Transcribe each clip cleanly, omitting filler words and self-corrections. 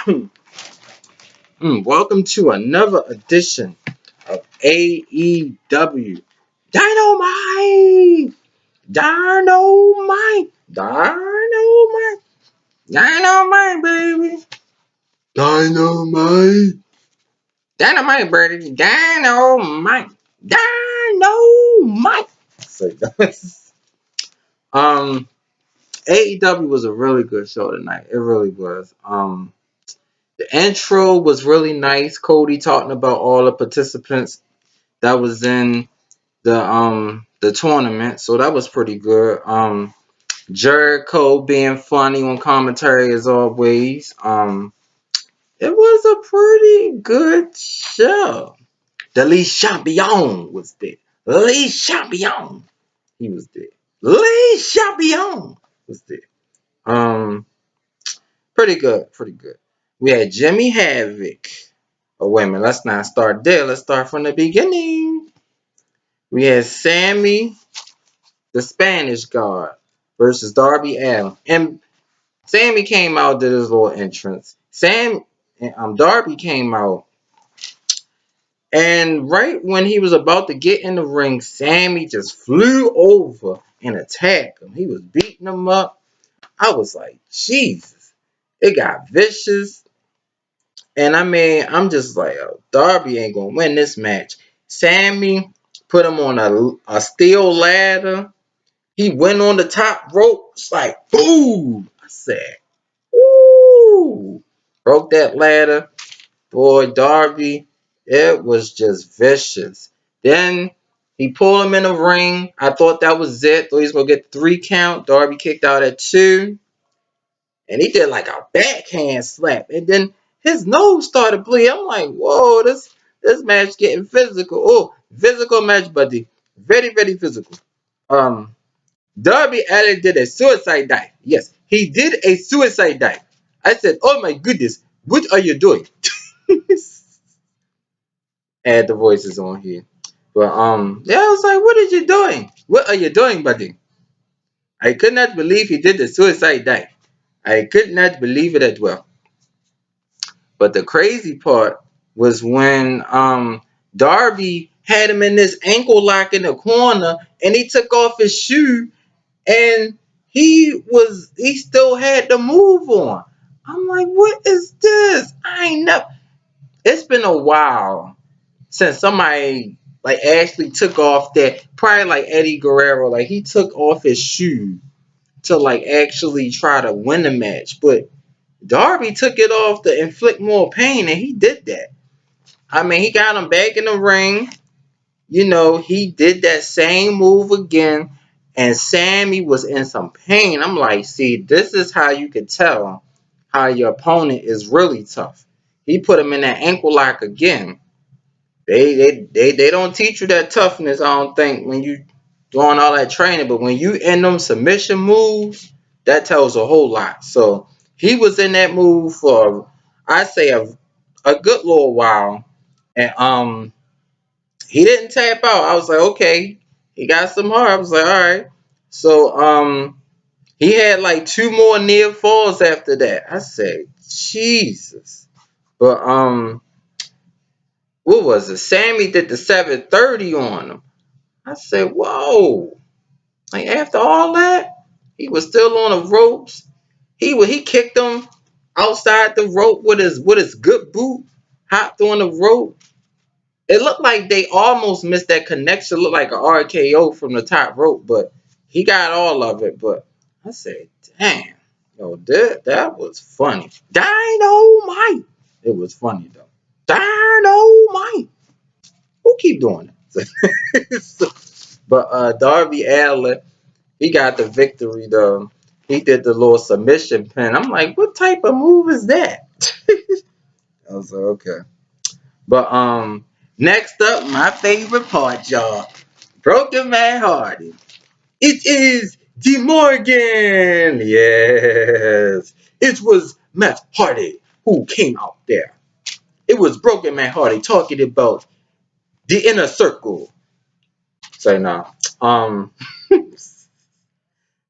Welcome to another edition of AEW Dynamite! Dynamite! Dynamite! Dynamite, baby! Dynamite! Dynamite, baby! Dynamite! Dynamite! So, um, AEW was a really good show tonight. It really was. The intro was really nice. Cody talking about all the participants that was in the tournament, so that was pretty good. Jericho being funny on commentary as always. It was a pretty good show. The Lee Champion was there. Lee Champion, he was there. Lee Champion was there. Um, Pretty good, pretty good. We had Jimmy Havoc. Oh, wait a minute. Let's not start there. Let's start from the beginning. We had Sammy, the Spanish God, versus Darby Allin. And Sammy came out, did his little entrance. Darby came out. And right when he was about to get in the ring, Sammy just flew over and attacked him. He was beating him up. I was like, Jesus. It got vicious. And I mean, I'm just like, oh, Darby ain't gonna win this match. Sammy put him on a steel ladder. He went on the top rope. It's like, boom! I said, ooh! Broke that ladder. Boy, Darby, it was just vicious. Then he pulled him in the ring. I thought that was it. Thought he was gonna get the 3 count. Darby kicked out at 2. And he did like a backhand slap, and then his nose started bleeding. I'm like, whoa, this match getting physical. Oh, physical match, buddy, very very physical. Um, Darby Allin did a suicide dive. Yes, he did a suicide dive. I said, oh my goodness, what are you doing? Add the voices on here, but yeah, I was like, what are you doing? What are you doing, buddy? I could not believe he did the suicide dive. I could not believe it as well. But the crazy part was when Darby had him in this ankle lock in the corner and he took off his shoe and he still had the move on. I'm like, what is this? I ain't never. It's been a while since somebody like actually took off that, probably like Eddie Guerrero, like he took off his shoe to like actually try to win the match. But Darby took it off to inflict more pain, and he did that. I mean, he got him back in the ring. You know, he did that same move again, and Sammy was in some pain. I'm like, see, this is how you can tell how your opponent is really tough. He put him in that ankle lock again. They don't teach you that toughness, I don't think, when you doing all that training. But when you in them submission moves, that tells a whole lot. So he was in that move for, I say, a good little while, and he didn't tap out. I was like, okay, he got some heart. I was like, all right. So he had like 2 more near falls after that. I said, Jesus. But what was it? Sammy did the 730 on him. I said, whoa. Like after all that, he was still on the ropes. He kicked him outside the rope with his good boot, hopped on the rope. It looked like they almost missed that connection. It looked like a RKO from the top rope, but he got all of it. But I said, damn, yo, that was funny. Dynamite. It was funny though. Dynamite. Who keep doing it? But Darby Allin, he got the victory though. He did the little submission pin. I'm like, what type of move is that? I was like, okay. But next up, my favorite part, y'all. Broken Man Hardy. It is D Morgan. Yes. It was Matt Hardy who came out there. It was Broken Man Hardy talking about the inner circle. Say no.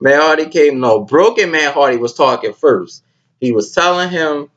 Man Hardy came. No, Broken Man Hardy was talking first. He was telling him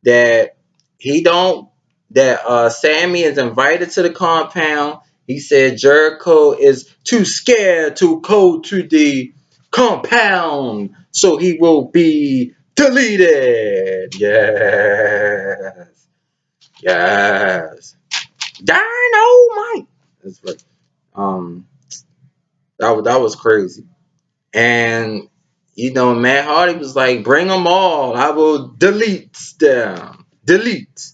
that he don't that Sammy is invited to the compound. He said Jericho is too scared to go to the compound, so he will be deleted. Yes, yes. Dynamite. That's right. Um, that was crazy. And Matt Hardy was like, "Bring them all. I will delete them. Delete."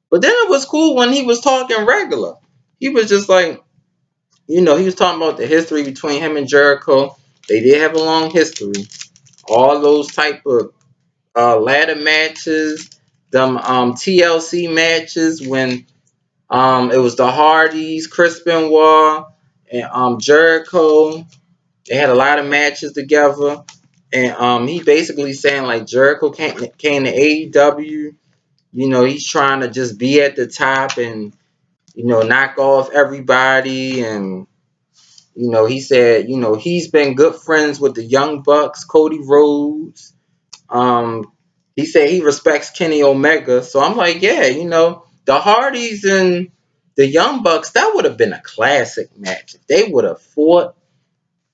But then it was cool when he was talking regular. He was just like, he was talking about the history between him and Jericho. They did have a long history. All those type of ladder matches, them TLC matches when it was the Hardys, Chris Benoit, and Jericho. They had a lot of matches together. And he basically saying like Jericho came to AEW. He's trying to just be at the top and knock off everybody. And he said he's been good friends with the Young Bucks, Cody Rhodes. Um, he said he respects Kenny Omega. So I'm like, yeah, the Hardys and the Young Bucks, that would have been a classic match. If they would have fought.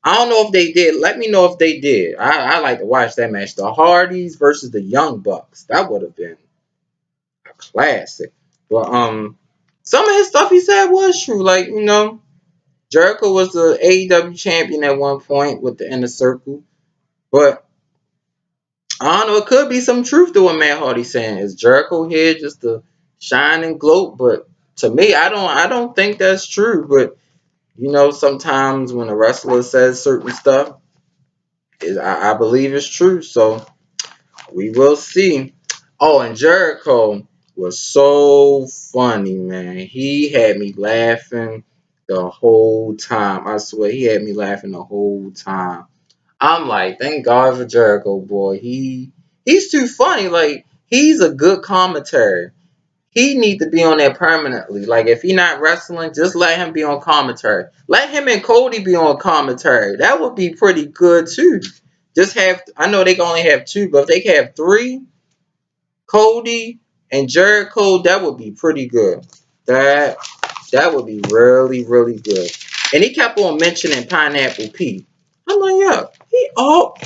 I don't know if they did. Let me know if they did. I like to watch that match. The Hardys versus the Young Bucks. That would have been a classic. But some of his stuff he said was true. Like, Jericho was the AEW champion at one point with the Inner Circle. But I don't know, it could be some truth to what Matt Hardy's saying. Is Jericho here just to shine and gloat? But to me, I don't think that's true. But sometimes when a wrestler says certain stuff, I believe it's true. So we will see. Oh, and Jericho was so funny, man. He had me laughing the whole time. I swear, he had me laughing the whole time. I'm like, thank God for Jericho, boy. He's too funny. Like, he's a good commentator. He need to be on there permanently. Like, if he not wrestling, just let him be on commentary. Let him and Cody be on commentary. That would be pretty good too. Just have, I know they can only have two, but if they can have three, Cody and Jericho, that would be pretty good. That that would be really, really good. And he kept on mentioning Pineapple Pete. I'm like, yeah,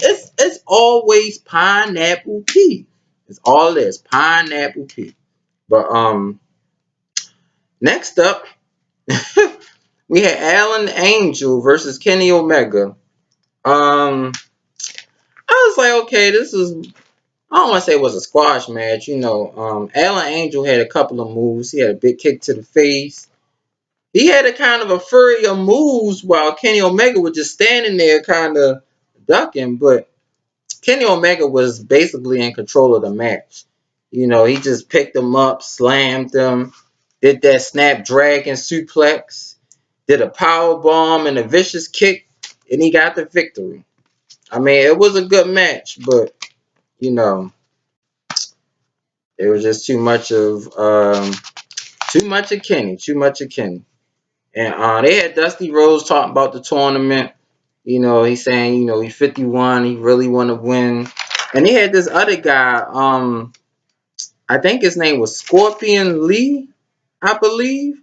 it's always Pineapple Pete. It's all this Pineapple Pete. But next up, we had Alan Angel versus Kenny Omega. I was like, okay, this is, I don't want to say it was a squash match. Alan Angel had a couple of moves. He had a big kick to the face. He had a kind of a flurry of moves while Kenny Omega was just standing there kind of ducking. But Kenny Omega was basically in control of the match. He just picked him up, slammed him, did that snapdragon suplex, did a power bomb and a vicious kick, and he got the victory. I mean, it was a good match, but you know, it was just too much of Kenny, too much of Kenny. And they had Dusty Rhodes talking about the tournament. He's saying, he's 51, he really want to win. And he had this other guy, I think his name was Scorpion Lee, I believe.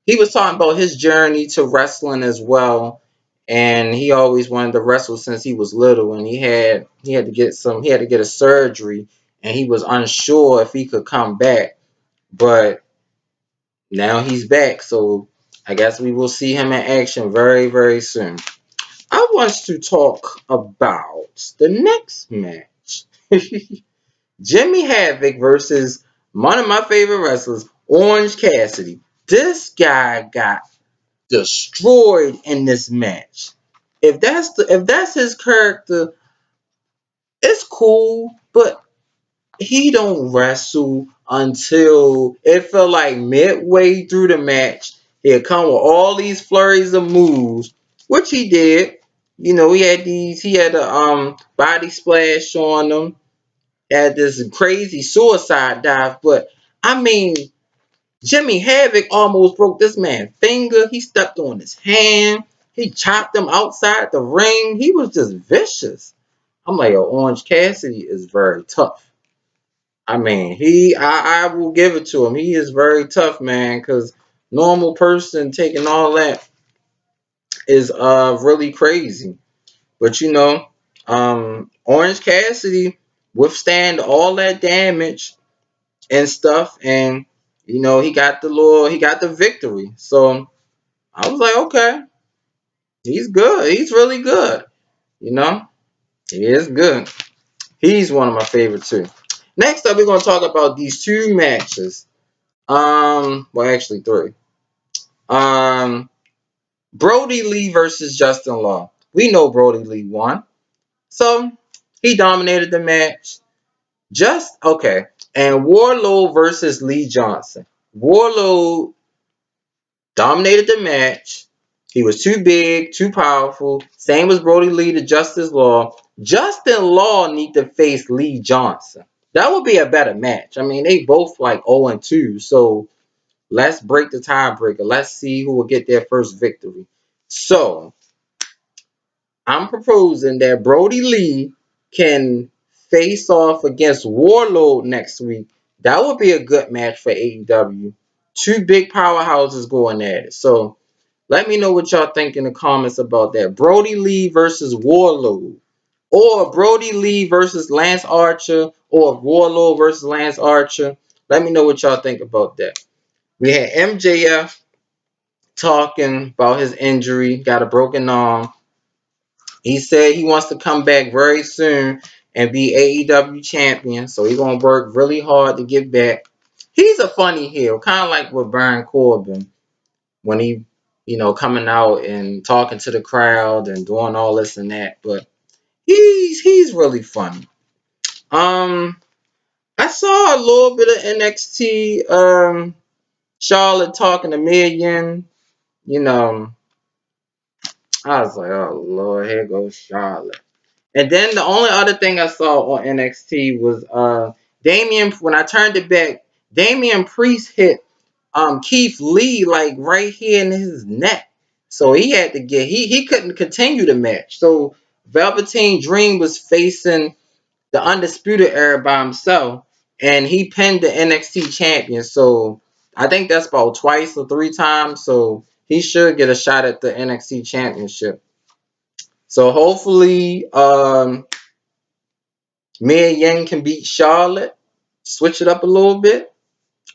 He was talking about his journey to wrestling as well. And he always wanted to wrestle since he was little, and he had to get a surgery, and he was unsure if he could come back. But now he's back, so I guess we will see him in action very, very soon. I want to talk about the next match. Jimmy Havoc versus one of my favorite wrestlers, Orange Cassidy. This guy got destroyed in this match. If that's his character, it's cool, but he don't wrestle until it felt like midway through the match. He'll come with all these flurries of moves, which he did. He had a body splash on him, had this crazy suicide dive, but I mean, Jimmy Havoc almost broke this man's finger. He stepped on his hand. He chopped him outside the ring. He was just vicious. I'm like, yo, Orange Cassidy is very tough. I mean, I will give it to him. He is very tough, man, because normal person taking all that is really crazy. But Orange Cassidy withstand all that damage and stuff, and he got the victory. So I was like, okay, he's good. He's really good. You know, he is good. He's one of my favorites too. Next up, we're gonna talk about these two matches. Well, actually three. Um, Brody Lee versus Justin Law. We know Brody Lee won, so he dominated the match. Just okay. And Warlow versus Lee Johnson. Warlow dominated the match. He was too big, too powerful. Same as Brody Lee to Justice Law. Justin Law need to face Lee Johnson. That would be a better match. I mean, they both like 0 and 2. So let's break the tiebreaker. Let's see who will get their first victory. So I'm proposing that Brody Lee can face off against Warlord next week. That would be a good match for AEW. Two big powerhouses going at it. So let me know what y'all think in the comments about that. Brody Lee versus Warlord. Or Brody Lee versus Lance Archer. Or Warlord versus Lance Archer. Let me know what y'all think about that. We had MJF talking about his injury. Got a broken arm. He said he wants to come back very soon and be AEW champion. So he's gonna work really hard to get back. He's a funny heel, kind of like with Brian Corbin when he, coming out and talking to the crowd and doing all this and that. But he's really funny. Um, I saw a little bit of NXT. Charlotte talking to Million. You know, I was like, oh Lord, here goes Charlotte. And then the only other thing I saw on NXT was Damian. When I turned it back, Damian Priest hit Keith Lee like right here in his neck. So he had to he couldn't continue the match. So Velveteen Dream was facing the Undisputed Era by himself, and he pinned the NXT champion. So I think that's about twice or three times. So he should get a shot at the NXT championship. So hopefully, Mia Yang can beat Charlotte, switch it up a little bit.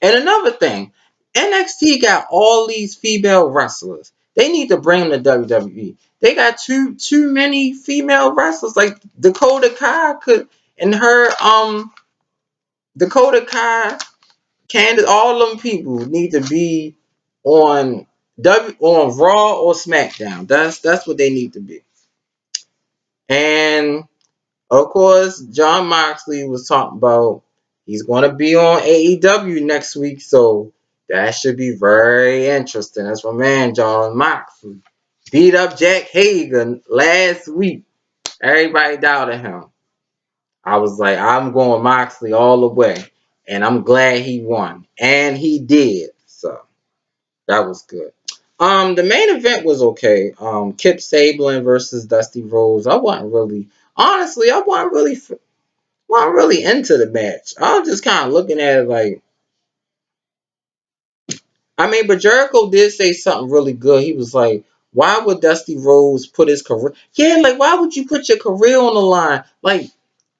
And another thing, NXT got all these female wrestlers. They need to bring them to WWE. They got too many female wrestlers. Like Dakota Kai could and her Dakota Kai, Candice, all them people need to be on on Raw or SmackDown. That's what they need to be. And of course, John Moxley was talking about he's going to be on AEW next week, so that should be very interesting. That's my man, John Moxley. Beat up Jack Hager last week. Everybody doubted him. I was like, I'm going Moxley all the way, and I'm glad he won, and he did. So that was good. The main event was okay. Kip Sabian versus Dusty Rhodes. I wasn't really, honestly, I wasn't really into the match. I was just kind of looking at it like, I mean, but Jericho did say something really good. He was like, why would Dusty Rhodes put his career? Yeah, like, why would you put your career on the line? Like,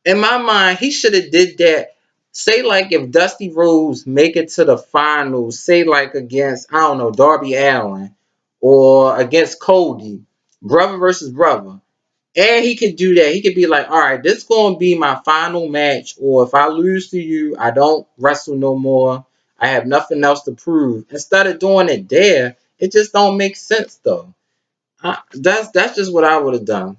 in my mind, he should have did that. Say, like, if Dusty Rhodes make it to the finals, say, like, against, I don't know, Darby Allin or against Cody, brother versus brother. And he could do that. He could be like, all right, this is going to be my final match. Or if I lose to you, I don't wrestle no more. I have nothing else to prove. Instead of doing it there, it just don't make sense though. That's just what I would have done.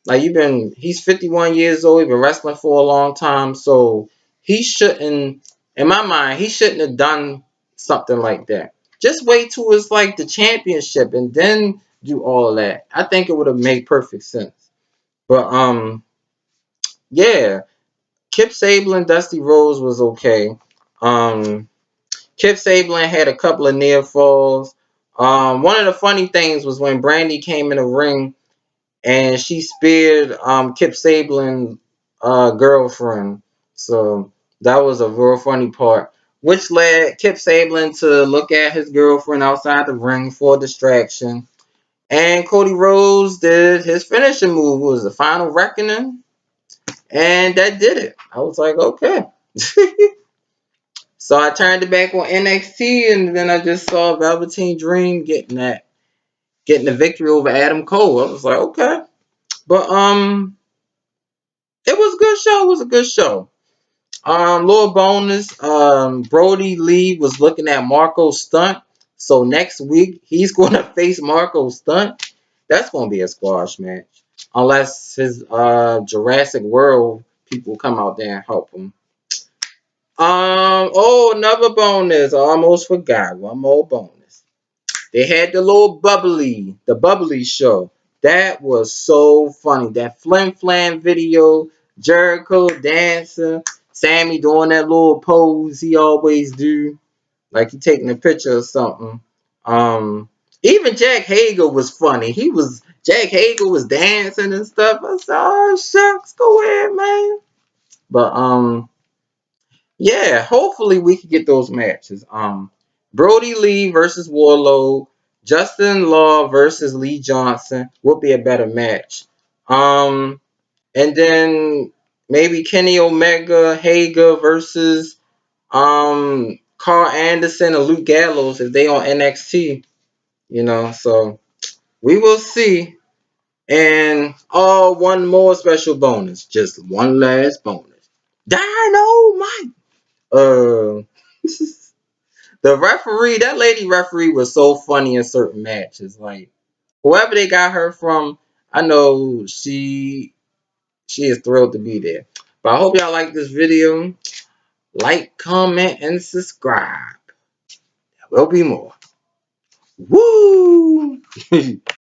Like he's 51 years old. He's been wrestling for a long time. So he shouldn't, in my mind, he shouldn't have done something like that. Just wait till it's like the championship and then do all of that. I think it would have made perfect sense. But yeah, Kip Sabian, Dusty Rhodes was okay. Um, Kip Sabian had a couple of near falls. One of the funny things was when Brandy came in the ring and she speared Kip Sabian girlfriend. So That was a real funny part, which led Kip Sabian to look at his girlfriend outside the ring for a distraction. And Cody Rhodes did his finishing move, was the final reckoning, and that did it. I was like, okay. So I turned it back on NXT, and then I just saw Velveteen Dream getting the victory over Adam Cole. I was like, okay. But it was a good show. It was a good show. Little bonus. Brody Lee was looking at Marco Stunt. So next week he's going to face Marco Stunt. That's going to be a squash match, unless his Jurassic World people come out there and help him. Oh, another bonus. I almost forgot. One more bonus. They had the bubbly show. That was so funny. That Flim Flam video, Jericho dancing, Sammy doing that little pose he always do, like he taking a picture or something. Um, Even Jack Hager was funny. Jack Hager was dancing and stuff. I said, "Oh shucks, go ahead, man." But yeah, hopefully we can get those matches. Brody Lee versus Warlow, Justin Law versus Lee Johnson would be a better match. And then maybe Kenny Omega, Hager versus Carl Anderson and Luke Gallows if they on NXT. So we will see. And one more special bonus, just one last bonus. Dynamite. Uh, the referee, that lady referee was so funny in certain matches. Like whoever they got her from, I know she is thrilled to be there. But I hope y'all like this video. Like, comment, and subscribe. There will be more. Woo!